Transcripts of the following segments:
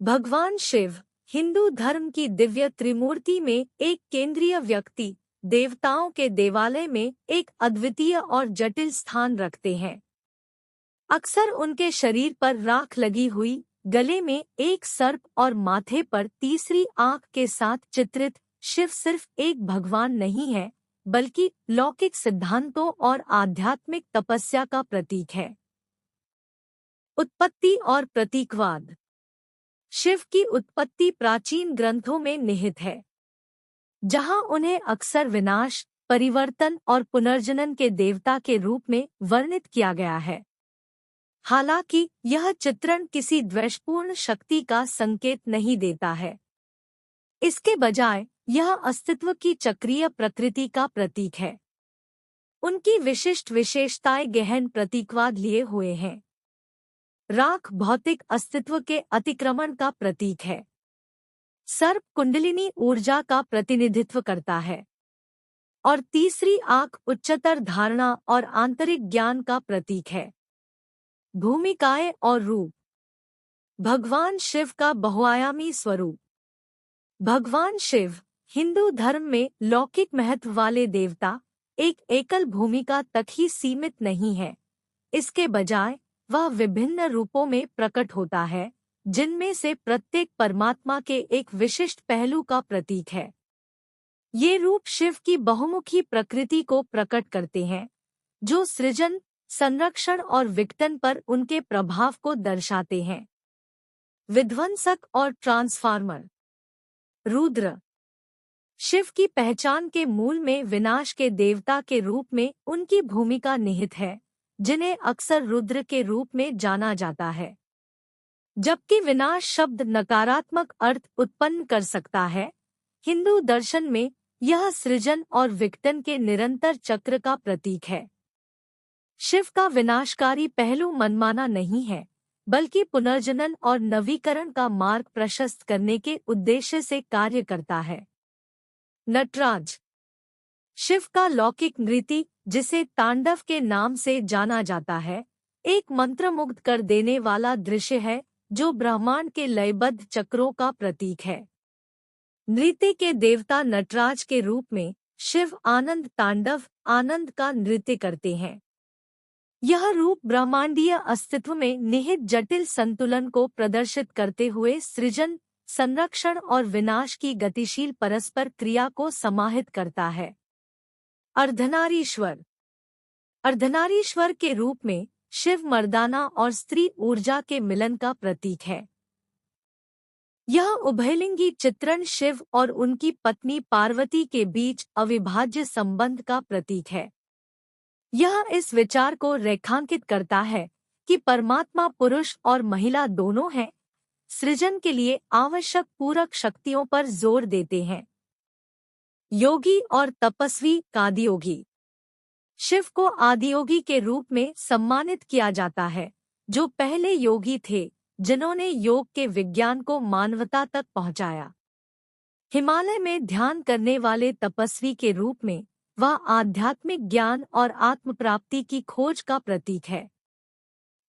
भगवान शिव हिंदू धर्म की दिव्य त्रिमूर्ति में एक केंद्रीय व्यक्ति, देवताओं के देवालय में एक अद्वितीय और जटिल स्थान रखते हैं। अक्सर उनके शरीर पर राख लगी हुई, गले में एक सर्प और माथे पर तीसरी आंख के साथ चित्रित शिव सिर्फ एक भगवान नहीं है, बल्कि लौकिक सिद्धांतों और आध्यात्मिक तपस्या का प्रतीक है। उत्पत्ति और प्रतीकवाद। शिव की उत्पत्ति प्राचीन ग्रंथों में निहित है, जहां उन्हें अक्सर विनाश, परिवर्तन और पुनर्जनन के देवता के रूप में वर्णित किया गया है। हालांकि यह चित्रण किसी द्वेषपूर्ण शक्ति का संकेत नहीं देता है। इसके बजाय यह अस्तित्व की चक्रीय प्रकृति का प्रतीक है। उनकी विशिष्ट विशेषताएं गहन प्रतीकवाद लिए हुए हैं। राख भौतिक अस्तित्व के अतिक्रमण का प्रतीक है। सर्प कुंडलिनी ऊर्जा का प्रतिनिधित्व करता है और तीसरी आंख उच्चतर धारणा और आंतरिक ज्ञान का प्रतीक है। भूमिकाएं और रूप। भगवान शिव का बहुआयामी स्वरूप। भगवान शिव हिंदू धर्म में लौकिक महत्व वाले देवता एक एकल भूमिका तक ही सीमित नहीं है। इसके बजाय वह विभिन्न रूपों में प्रकट होता है, जिनमें से प्रत्येक परमात्मा के एक विशिष्ट पहलू का प्रतीक है। ये रूप शिव की बहुमुखी प्रकृति को प्रकट करते हैं, जो सृजन, संरक्षण और विघटन पर उनके प्रभाव को दर्शाते हैं। विध्वंसक और ट्रांसफार्मर। रुद्र। शिव की पहचान के मूल में विनाश के देवता के रूप में उनकी भूमिका निहित है, जिन्हें अक्सर रुद्र के रूप में जाना जाता है। जबकि विनाश शब्द नकारात्मक अर्थ उत्पन्न कर सकता है, हिंदू दर्शन में यह सृजन और विघटन के निरंतर चक्र का प्रतीक है। शिव का विनाशकारी पहलू मनमाना नहीं है, बल्कि पुनर्जनन और नवीकरण का मार्ग प्रशस्त करने के उद्देश्य से कार्य करता है। नटराज। शिव का लौकिक नृत्य, जिसे तांडव के नाम से जाना जाता है, एक मंत्रमुग्ध कर देने वाला दृश्य है जो ब्रह्मांड के लयबद्ध चक्रों का प्रतीक है। नृत्य के देवता नटराज के रूप में शिव आनंद तांडव, आनंद का नृत्य करते हैं। यह रूप ब्रह्मांडीय अस्तित्व में निहित जटिल संतुलन को प्रदर्शित करते हुए सृजन, संरक्षण और विनाश की गतिशील परस्पर क्रिया को समाहित करता है। अर्धनारीश्वर। अर्धनारीश्वर के रूप में शिव मर्दाना और स्त्री ऊर्जा के मिलन का प्रतीक है। यह उभयलिंगी चित्रण शिव और उनकी पत्नी पार्वती के बीच अविभाज्य संबंध का प्रतीक है। यह इस विचार को रेखांकित करता है कि परमात्मा पुरुष और महिला दोनों हैं, सृजन के लिए आवश्यक पूरक शक्तियों पर जोर देते हैं। योगी और तपस्वी। आदियोगी। शिव को आदियोगी के रूप में सम्मानित किया जाता है, जो पहले योगी थे जिन्होंने योग के विज्ञान को मानवता तक पहुंचाया। हिमालय में ध्यान करने वाले तपस्वी के रूप में वह आध्यात्मिक ज्ञान और आत्मप्राप्ति की खोज का प्रतीक है।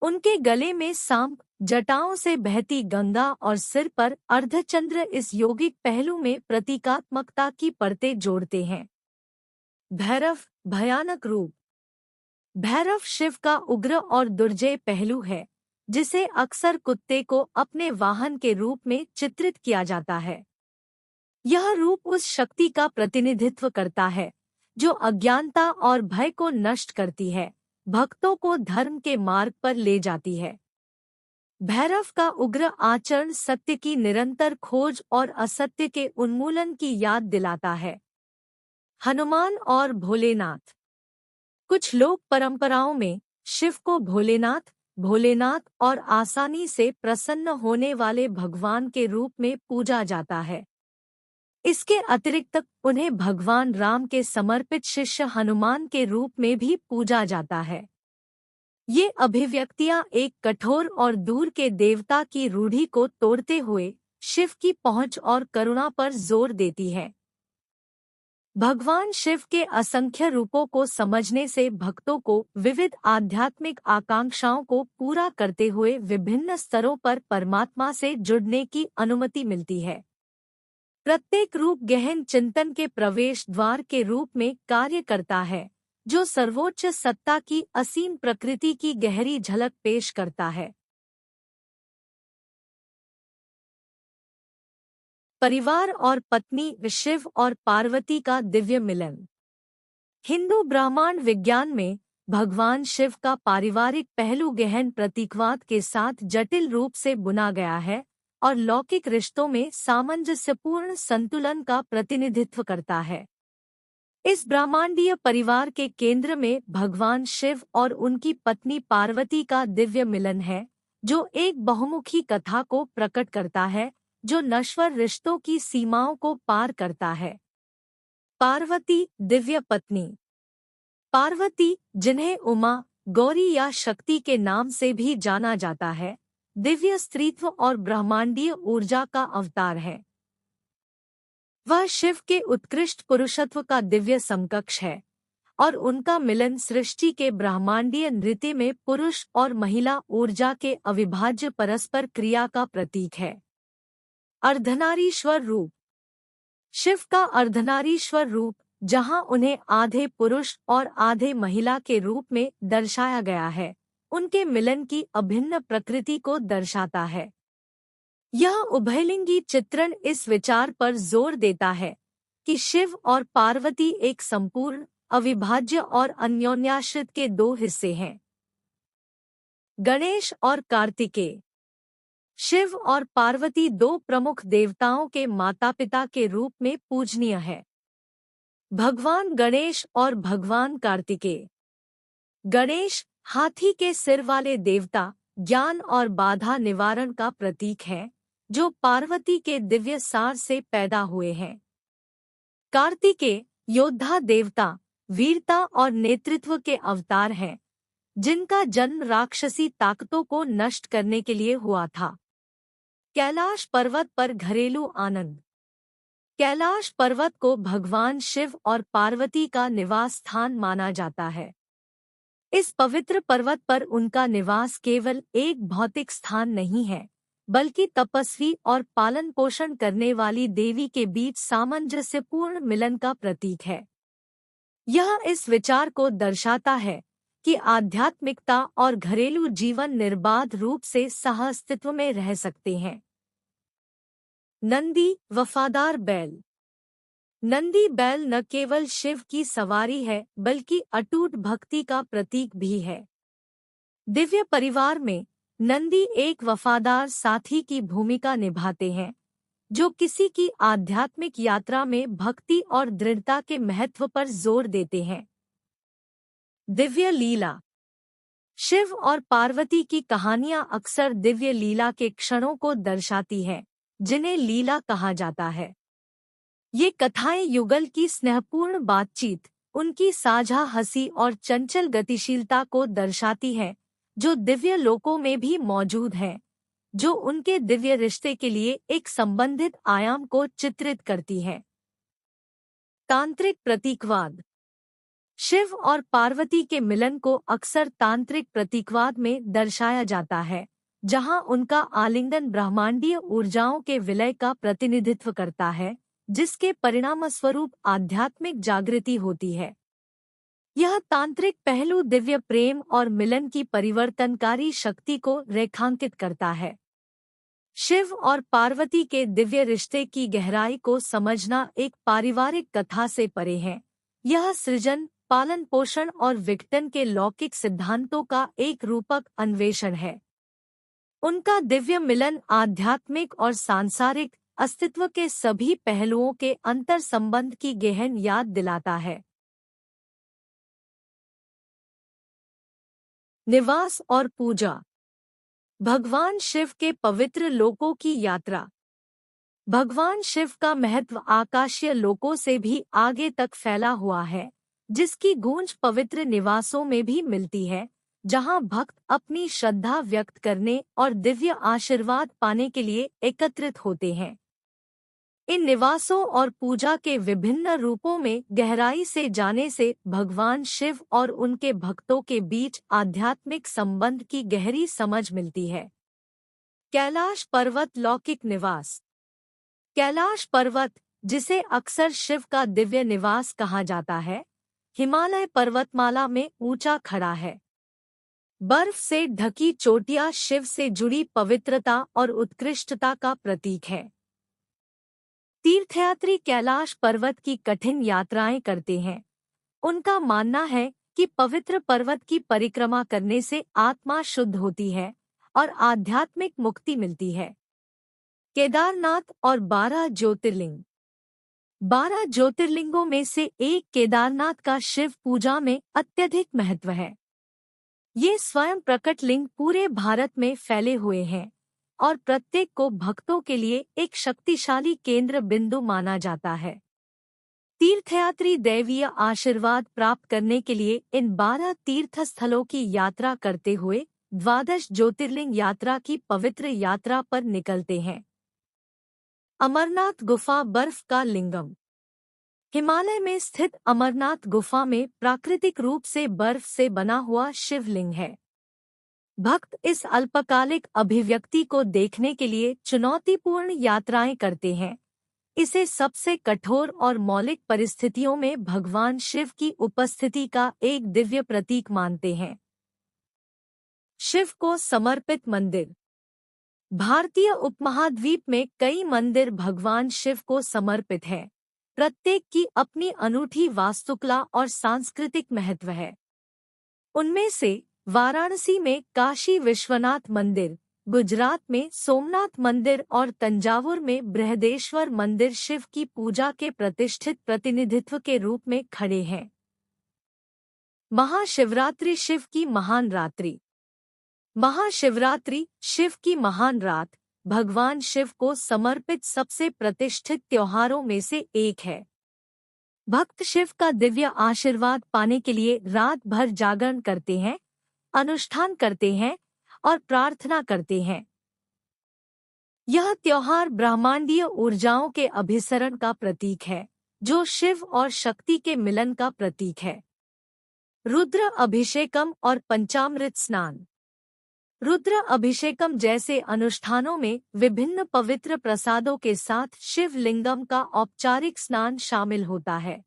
उनके गले में सांप, जटाओं से बहती गंगा और सिर पर अर्धचंद्र इस योगिक पहलू में प्रतीकात्मकता की परतें जोड़ते हैं। भैरव। भयानक रूप। भैरव शिव का उग्र और दुर्जय पहलू है, जिसे अक्सर कुत्ते को अपने वाहन के रूप में चित्रित किया जाता है। यह रूप उस शक्ति का प्रतिनिधित्व करता है जो अज्ञानता और भय को नष्ट करती है, भक्तों को धर्म के मार्ग पर ले जाती है। भैरव का उग्र आचरण सत्य की निरंतर खोज और असत्य के उन्मूलन की याद दिलाता है। हनुमान और भोलेनाथ। कुछ लोक परंपराओं में शिव को भोलेनाथ और आसानी से प्रसन्न होने वाले भगवान के रूप में पूजा जाता है। इसके अतिरिक्त उन्हें भगवान राम के समर्पित शिष्य हनुमान के रूप में भी पूजा जाता है। ये अभिव्यक्तियां एक कठोर और दूर के देवता की रूढ़ि को तोड़ते हुए शिव की पहुंच और करुणा पर जोर देती है। भगवान शिव के असंख्य रूपों को समझने से भक्तों को विविध आध्यात्मिक आकांक्षाओं को पूरा करते हुए विभिन्न स्तरों पर परमात्मा से जुड़ने की अनुमति मिलती है। प्रत्येक रूप गहन चिंतन के प्रवेश द्वार के रूप में कार्य करता है, जो सर्वोच्च सत्ता की असीम प्रकृति की गहरी झलक पेश करता है। परिवार और पत्नी शिव और पार्वती का दिव्य मिलन। हिंदू ब्रह्मांड विज्ञान में भगवान शिव का पारिवारिक पहलू गहन प्रतीकवाद के साथ जटिल रूप से बुना गया है और लौकिक रिश्तों में सामंजस्यपूर्ण संतुलन का प्रतिनिधित्व करता है। इस ब्रह्मांडीय परिवार के केंद्र में भगवान शिव और उनकी पत्नी पार्वती का दिव्य मिलन है, जो एक बहुमुखी कथा को प्रकट करता है जो नश्वर रिश्तों की सीमाओं को पार करता है। पार्वती दिव्य पत्नी। पार्वती, जिन्हें उमा, गौरी या शक्ति के नाम से भी जाना जाता है, दिव्य स्त्रीत्व और ब्रह्मांडीय ऊर्जा का अवतार है। वह शिव के उत्कृष्ट पुरुषत्व का दिव्य समकक्ष है और उनका मिलन सृष्टि के ब्रह्मांडीय नृत्य में पुरुष और महिला ऊर्जा के अविभाज्य परस्पर क्रिया का प्रतीक है। अर्धनारीश्वर रूप। शिव का अर्धनारीश्वर रूप, जहां उन्हें आधे पुरुष और आधे महिला के रूप में दर्शाया गया है, उनके मिलन की अभिन्न प्रकृति को दर्शाता है। यह उभयलिंगी चित्रण इस विचार पर जोर देता है कि शिव और पार्वती एक संपूर्ण, अविभाज्य और अन्योन्याश्रित के दो हिस्से हैं। गणेश और कार्तिकेय। शिव और पार्वती दो प्रमुख देवताओं के माता-पिता के रूप में पूजनीय है। भगवान गणेश और भगवान कार्तिकेय। गणेश, हाथी के सिर वाले देवता, ज्ञान और बाधा निवारण का प्रतीक है, जो पार्वती के दिव्य सार से पैदा हुए हैं। कार्तिकेय, योद्धा देवता, वीरता और नेतृत्व के अवतार हैं, जिनका जन्म राक्षसी ताकतों को नष्ट करने के लिए हुआ था। कैलाश पर्वत पर घरेलू आनंद। कैलाश पर्वत को भगवान शिव और पार्वती का निवास स्थान माना जाता है। इस पवित्र पर्वत पर उनका निवास केवल एक भौतिक स्थान नहीं है, बल्कि तपस्वी और पालन पोषण करने वाली देवी के बीच सामंजस्यपूर्ण मिलन का प्रतीक है। यह इस विचार को दर्शाता है कि आध्यात्मिकता और घरेलू जीवन निर्बाध रूप से सह-अस्तित्व में रह सकते हैं। नंदी, वफादार बैल। नंदी बैल न केवल शिव की सवारी है, बल्कि अटूट भक्ति का प्रतीक भी है। दिव्य परिवार में नंदी एक वफादार साथी की भूमिका निभाते हैं, जो किसी की आध्यात्मिक यात्रा में भक्ति और दृढ़ता के महत्व पर जोर देते हैं। दिव्य लीला। शिव और पार्वती की कहानियां अक्सर दिव्य लीला के क्षणों को दर्शाती हैं, जिन्हें लीला कहा जाता है। ये कथाएं युगल की स्नेहपूर्ण बातचीत, उनकी साझा हंसी और चंचल गतिशीलता को दर्शाती हैं, जो दिव्य लोकों में भी मौजूद हैं, जो उनके दिव्य रिश्ते के लिए एक संबंधित आयाम को चित्रित करती हैं। तांत्रिक प्रतीकवाद। शिव और पार्वती के मिलन को अक्सर तांत्रिक प्रतीकवाद में दर्शाया जाता है, जहां उनका आलिंगन ब्रह्मांडीय ऊर्जाओं के विलय का प्रतिनिधित्व करता है, जिसके परिणामस्वरूप आध्यात्मिक जागृति होती है। यह तांत्रिक पहलू दिव्य प्रेम और मिलन की परिवर्तनकारी शक्ति को रेखांकित करता है। शिव और पार्वती के दिव्य रिश्ते की गहराई को समझना एक पारिवारिक कथा से परे है। यह सृजन, पालन पोषण और विघटन के लौकिक सिद्धांतों का एक रूपक अन्वेषण है। उनका दिव्य मिलन आध्यात्मिक और सांसारिक अस्तित्व के सभी पहलुओं के अंतर संबंध की गहन याद दिलाता है। निवास और पूजा। भगवान शिव के पवित्र लोकों की यात्रा। भगवान शिव का महत्व आकाशीय लोकों से भी आगे तक फैला हुआ है, जिसकी गूंज पवित्र निवासों में भी मिलती है, जहां भक्त अपनी श्रद्धा व्यक्त करने और दिव्य आशीर्वाद पाने के लिए एकत्रित होते हैं। इन निवासों और पूजा के विभिन्न रूपों में गहराई से जाने से भगवान शिव और उनके भक्तों के बीच आध्यात्मिक संबंध की गहरी समझ मिलती है। कैलाश पर्वत लौकिक निवास। कैलाश पर्वत, जिसे अक्सर शिव का दिव्य निवास कहा जाता है, हिमालय पर्वतमाला में ऊंचा खड़ा है। बर्फ से ढकी चोटियां शिव से जुड़ी पवित्रता और उत्कृष्टता का प्रतीक है। तीर्थयात्री कैलाश पर्वत की कठिन यात्राएं करते हैं। उनका मानना है कि पवित्र पर्वत की परिक्रमा करने से आत्मा शुद्ध होती है और आध्यात्मिक मुक्ति मिलती है। केदारनाथ और 12 ज्योतिर्लिंग। 12 ज्योतिर्लिंगों में से एक केदारनाथ का शिव पूजा में अत्यधिक महत्व है। ये स्वयं प्रकट लिंग पूरे भारत में फैले हुए हैं और प्रत्येक को भक्तों के लिए एक शक्तिशाली केंद्र बिंदु माना जाता है। तीर्थयात्री दैवीय आशीर्वाद प्राप्त करने के लिए इन 12 तीर्थ स्थलों की यात्रा करते हुए 12 ज्योतिर्लिंग यात्रा की पवित्र यात्रा पर निकलते हैं। अमरनाथ गुफा बर्फ का लिंगम। हिमालय में स्थित अमरनाथ गुफा में प्राकृतिक रूप से बर्फ से बना हुआ शिवलिंग है। भक्त इस अल्पकालिक अभिव्यक्ति को देखने के लिए चुनौतीपूर्ण यात्राएं करते हैं। इसे सबसे कठोर और मौलिक परिस्थितियों में भगवान शिव की उपस्थिति का एक दिव्य प्रतीक मानते हैं। शिव को समर्पित मंदिर। भारतीय उपमहाद्वीप में कई मंदिर भगवान शिव को समर्पित हैं। प्रत्येक की अपनी अनूठी वास्तुकला और सांस्कृतिक महत्व है। उनमें से वाराणसी में काशी विश्वनाथ मंदिर, गुजरात में सोमनाथ मंदिर और तंजावुर में बृहदेश्वर मंदिर शिव की पूजा के प्रतिष्ठित प्रतिनिधित्व के रूप में खड़े हैं। महाशिवरात्रि शिव की महान रात्रि। महाशिवरात्रि शिव की महान रात भगवान शिव को समर्पित सबसे प्रतिष्ठित त्योहारों में से एक है। भक्त शिव का दिव्य आशीर्वाद पाने के लिए रात भर जागरण करते हैं, अनुष्ठान करते हैं और प्रार्थना करते हैं। यह त्योहार ब्रह्मांडीय ऊर्जाओं के अभिसरण का प्रतीक है, जो शिव और शक्ति के मिलन का प्रतीक है। रुद्र अभिषेकम और पंचामृत स्नान। रुद्र अभिषेकम जैसे अनुष्ठानों में विभिन्न पवित्र प्रसादों के साथ शिवलिंगम का औपचारिक स्नान शामिल होता है।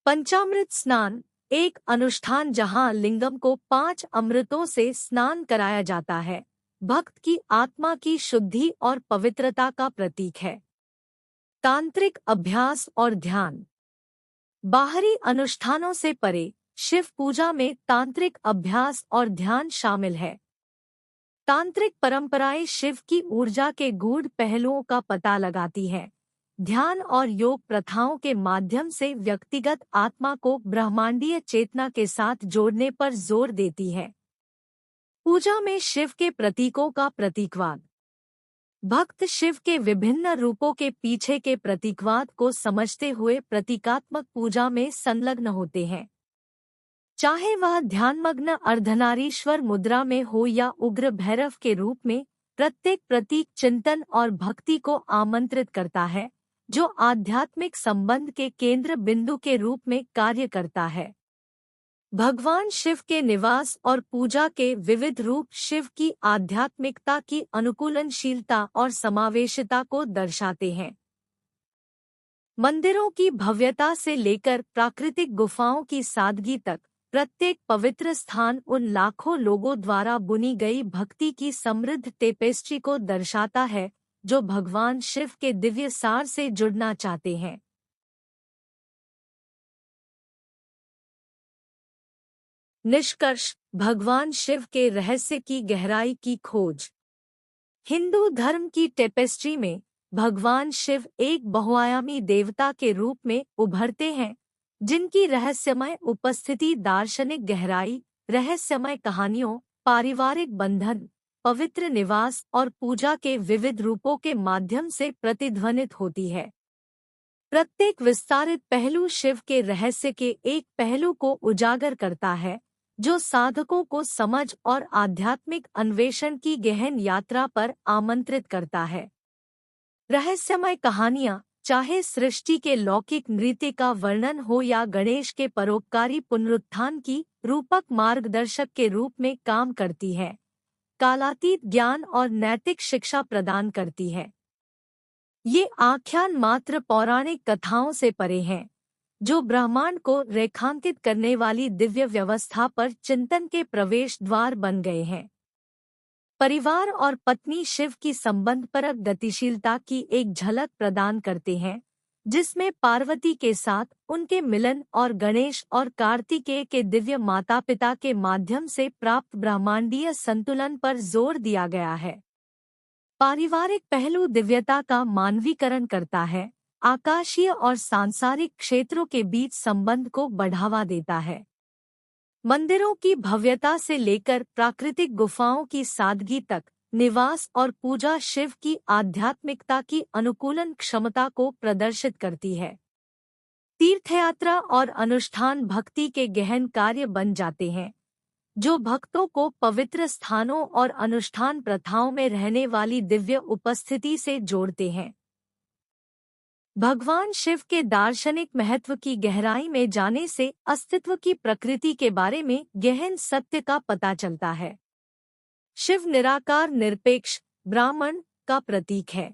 पंचामृत स्नान एक अनुष्ठान जहां लिंगम को 5 अमृतों से स्नान कराया जाता है, भक्त की आत्मा की शुद्धि और पवित्रता का प्रतीक है। तांत्रिक अभ्यास और ध्यान। बाहरी अनुष्ठानों से परे शिव पूजा में तांत्रिक अभ्यास और ध्यान शामिल है। तांत्रिक परंपराएं शिव की ऊर्जा के गूढ़ पहलुओं का पता लगाती हैं। ध्यान और योग प्रथाओं के माध्यम से व्यक्तिगत आत्मा को ब्रह्मांडीय चेतना के साथ जोड़ने पर जोर देती है। पूजा में शिव के प्रतीकों का प्रतीकवाद। भक्त शिव के विभिन्न रूपों के पीछे के प्रतीकवाद को समझते हुए प्रतीकात्मक पूजा में संलग्न होते हैं। चाहे वह ध्यानमग्न अर्धनारीश्वर मुद्रा में हो या उग्र भैरव के रूप में, प्रत्येक प्रतीक चिंतन और भक्ति को आमंत्रित करता है, जो आध्यात्मिक संबंध के केंद्र बिंदु के रूप में कार्य करता है। भगवान शिव के निवास और पूजा के विविध रूप शिव की आध्यात्मिकता की अनुकूलनशीलता और समावेशिता को दर्शाते हैं। मंदिरों की भव्यता से लेकर प्राकृतिक गुफाओं की सादगी तक, प्रत्येक पवित्र स्थान उन लाखों लोगों द्वारा बुनी गई भक्ति की समृद्ध टेपेस्ट्री को दर्शाता है, जो भगवान शिव के दिव्य सार से जुड़ना चाहते हैं। निष्कर्ष: भगवान शिव के रहस्य की गहराई की खोज। हिंदू धर्म की टेपेस्ट्री में भगवान शिव एक बहुआयामी देवता के रूप में उभरते हैं, जिनकी रहस्यमय उपस्थिति दार्शनिक गहराई, रहस्यमय कहानियों, पारिवारिक बंधन, पवित्र निवास और पूजा के विविध रूपों के माध्यम से प्रतिध्वनित होती है। प्रत्येक विस्तारित पहलू शिव के रहस्य के एक पहलू को उजागर करता है, जो साधकों को समझ और आध्यात्मिक अन्वेषण की गहन यात्रा पर आमंत्रित करता है। रहस्यमय कहानियाँ, चाहे सृष्टि के लौकिक नृत्य का वर्णन हो या गणेश के परोपकारी पुनरुत्थान की रूपक मार्गदर्शक के रूप में काम करती है, कालातीत ज्ञान और नैतिक शिक्षा प्रदान करती है। ये आख्यान मात्र पौराणिक कथाओं से परे हैं, जो ब्रह्मांड को रेखांकित करने वाली दिव्य व्यवस्था पर चिंतन के प्रवेश द्वार बन गए हैं। परिवार और पत्नी शिव की संबंधपरक गतिशीलता की एक झलक प्रदान करते हैं, जिसमें पार्वती के साथ उनके मिलन और गणेश और कार्तिकेय के दिव्य माता पिता के माध्यम से प्राप्त ब्रह्मांडीय संतुलन पर जोर दिया गया है। पारिवारिक पहलू दिव्यता का मानवीकरण करता है, आकाशीय और सांसारिक क्षेत्रों के बीच संबंध को बढ़ावा देता है। मंदिरों की भव्यता से लेकर प्राकृतिक गुफाओं की सादगी तक, निवास और पूजा शिव की आध्यात्मिकता की अनुकूलन क्षमता को प्रदर्शित करती है। तीर्थयात्रा और अनुष्ठान भक्ति के गहन कार्य बन जाते हैं, जो भक्तों को पवित्र स्थानों और अनुष्ठान प्रथाओं में रहने वाली दिव्य उपस्थिति से जोड़ते हैं। भगवान शिव के दार्शनिक महत्व की गहराई में जाने से अस्तित्व की प्रकृति के बारे में गहन सत्य का पता चलता है। शिव निराकार निरपेक्ष ब्राह्मण का प्रतीक है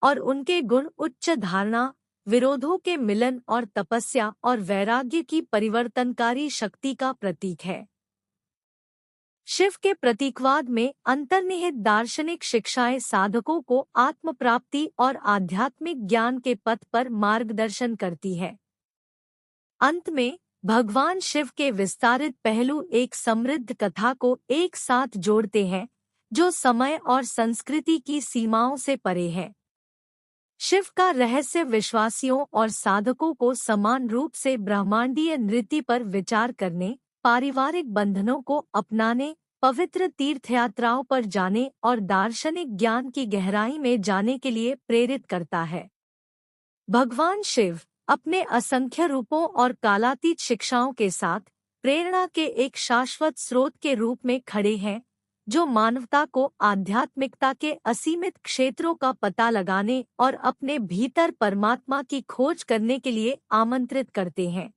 और उनके गुण उच्च धारणा, विरोधों के मिलन और तपस्या और वैराग्य की परिवर्तनकारी शक्ति का प्रतीक है। शिव के प्रतीकवाद में अंतर्निहित दार्शनिक शिक्षाएं साधकों को आत्म प्राप्ति और आध्यात्मिक ज्ञान के पथ पर मार्गदर्शन करती है। अंत में भगवान शिव के विस्तारित पहलू एक समृद्ध कथा को एक साथ जोड़ते हैं, जो समय और संस्कृति की सीमाओं से परे है। शिव का रहस्य विश्वासियों और साधकों को समान रूप से ब्रह्मांडीय नृत्य पर विचार करने, पारिवारिक बंधनों को अपनाने, पवित्र तीर्थयात्राओं पर जाने और दार्शनिक ज्ञान की गहराई में जाने के लिए प्रेरित करता है। भगवान शिव अपने असंख्य रूपों और कालातीत शिक्षाओं के साथ प्रेरणा के एक शाश्वत स्रोत के रूप में खड़े हैं, जो मानवता को आध्यात्मिकता के असीमित क्षेत्रों का पता लगाने और अपने भीतर परमात्मा की खोज करने के लिए आमंत्रित करते हैं।